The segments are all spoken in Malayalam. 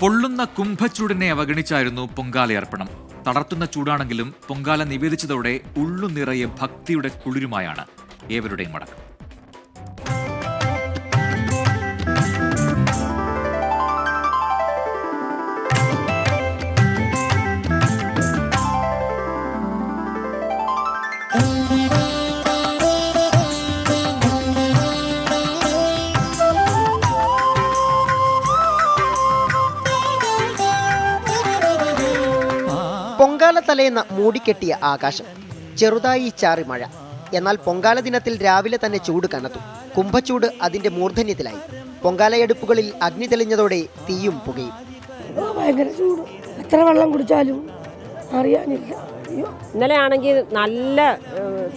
പൊള്ളുന്ന കുംഭച്ചൂടിനെ അവഗണിച്ചായിരുന്നു പൊങ്കാലയർപ്പണം. തളർത്തുന്ന ചൂടാണെങ്കിലും പൊങ്കാല നിവേദിച്ചതോടെ ഉള്ളു നിറയെ ഭക്തിയുടെ കുളിരുമായാണ് ഏവരുടെയും മടക്കം. പൊങ്കാല തലേന്ന് മൂടിക്കെട്ടിയ ആകാശം, ചെറുതായി ചാറി മഴ. എന്നാൽ പൊങ്കാല ദിനത്തിൽ രാവിലെ തന്നെ ചൂട് കനത്തു. കുംഭച്ചൂട് അതിന്റെ മൂർധന്യത്തിലായി. പൊങ്കാലയെടുപ്പുകളിൽ അഗ്നി തെളിഞ്ഞതോടെ തീയും പുകയും. ഭയങ്കര ചൂട്, എത്ര വെള്ളം കുടിച്ചാലും അറിയാനില്ല. ഇന്നലെ ആണെങ്കിൽ നല്ല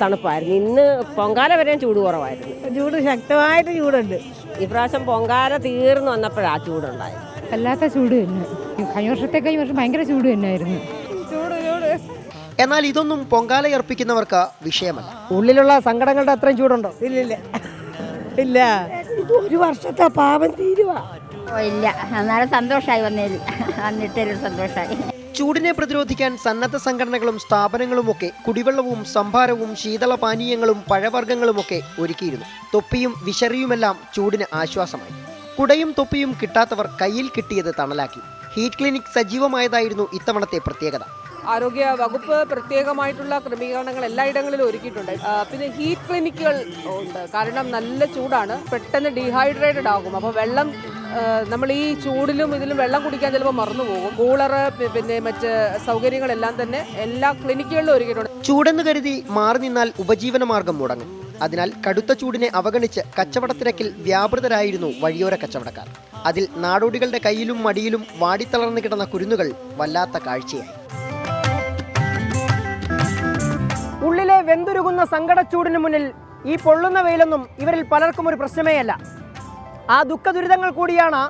തണുപ്പായിരുന്നു. ഇന്ന് പൊങ്കാല വരെ ചൂട് കുറവായിരുന്നു. ചൂട് ശക്തമായിട്ട് ചൂടുണ്ട്. ഇപ്രാവശ്യം പൊങ്കാല തീർന്നു വന്നപ്പോഴാണ് ചൂടുണ്ടായത്. അല്ലാത്ത ചൂട് തന്നെ. കഴിഞ്ഞ വർഷം ഭയങ്കര ചൂട് തന്നെയായിരുന്നു. എന്നാൽ ഇതൊന്നും പൊങ്കാലയർപ്പിക്കുന്നവർക്ക് വിഷയമല്ല. ഉള്ളിലുള്ള സങ്കടങ്ങളുടെ അത്രയും ചൂടുണ്ടോ? ഇല്ല. ഒരു വർഷത്തെ പാപം തീരുവാ. ഇല്ല, എന്നാലും സന്തോഷമായി വന്നിട്ടൊരു സന്തോഷമായി. ചൂടിനെ പ്രതിരോധിക്കാൻ സന്നദ്ധ സംഘടനകളും സ്ഥാപനങ്ങളുമൊക്കെ കുടിവെള്ളവും സംഭാരവും ശീതളപാനീയങ്ങളും പഴവർഗ്ഗങ്ങളുമൊക്കെ ഒരുക്കിയിരുന്നു. തൊപ്പിയും വിശറിയുമെല്ലാം ചൂടിന് ആശ്വാസമായി. കുടയും തൊപ്പിയും കിട്ടാത്തവർ കയ്യിൽ കിട്ടിയത് തണലാക്കി. ഹീറ്റ് ക്ലിനിക് സജീവമായതായിരുന്നു ഇത്തവണത്തെ പ്രത്യേകത. ആരോഗ്യ വകുപ്പ് പ്രത്യേകമായിട്ടുള്ള ക്രമീകരണങ്ങൾ എല്ലായിടങ്ങളിലും ഒരുക്കിയിട്ടുണ്ട്. പിന്നെ ഹീറ്റ് ക്ലിനിക്കുകൾ ഉണ്ട്. കാരണം നല്ല ചൂടാണ്, പെട്ടെന്ന് ഡീഹൈഡ്രേറ്റഡ് ആകും. അപ്പോൾ വെള്ളം നമ്മൾ ഈ ചൂടിലും ഇതിലും വെള്ളം കുടിക്കാൻ ചിലപ്പോൾ മറന്നു പോകും. കൂളറ് പിന്നെ മറ്റ് സൗകര്യങ്ങളെല്ലാം തന്നെ എല്ലാ ക്ലിനിക്കുകളിലും ഒരുക്കിയിട്ടുണ്ട്. ചൂടെന്ന് കരുതി മാറി നിന്നാൽ ഉപജീവന മാർഗം മുടങ്ങും. അതിനാൽ കടുത്ത ചൂടിനെ അവഗണിച്ച് കച്ചവടത്തിരക്കിൽ വ്യാപൃതരായിരുന്നു വഴിയോര കച്ചവടക്കാർ. അതിൽ നാടോടികളുടെ കയ്യിലും മടിയിലും വാടിത്തളർന്നു കിടന്ന കുരുന്നുകൾ വല്ലാത്ത കാഴ്ചയായി. ഉള്ളിലെ വെന്തുരുകുന്ന സങ്കടച്ചൂടിന് മുന്നിൽ ഈ പൊള്ളുന്ന വെയിലൊന്നും ഇവരിൽ പലർക്കും ഒരു പ്രശ്നമേയല്ല. ആ ദുഃഖ ദുരിതങ്ങൾ കൂടിയാണ്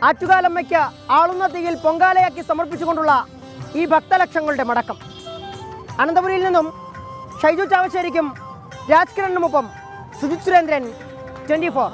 ആറ്റുകാലമ്മയ്ക്ക് ആളുന്ന തീയിൽ പൊങ്കാലയാക്കി സമർപ്പിച്ചുകൊണ്ടുള്ള ഈ ഭക്തലക്ഷങ്ങളുടെ മടക്കം. അനന്തപുരിയിൽ നിന്നും ഷൈജു ചാവശ്ശേരിക്കും രാജ്കിരണിനുമൊപ്പം സുജിത് സുരേന്ദ്രൻ, 24.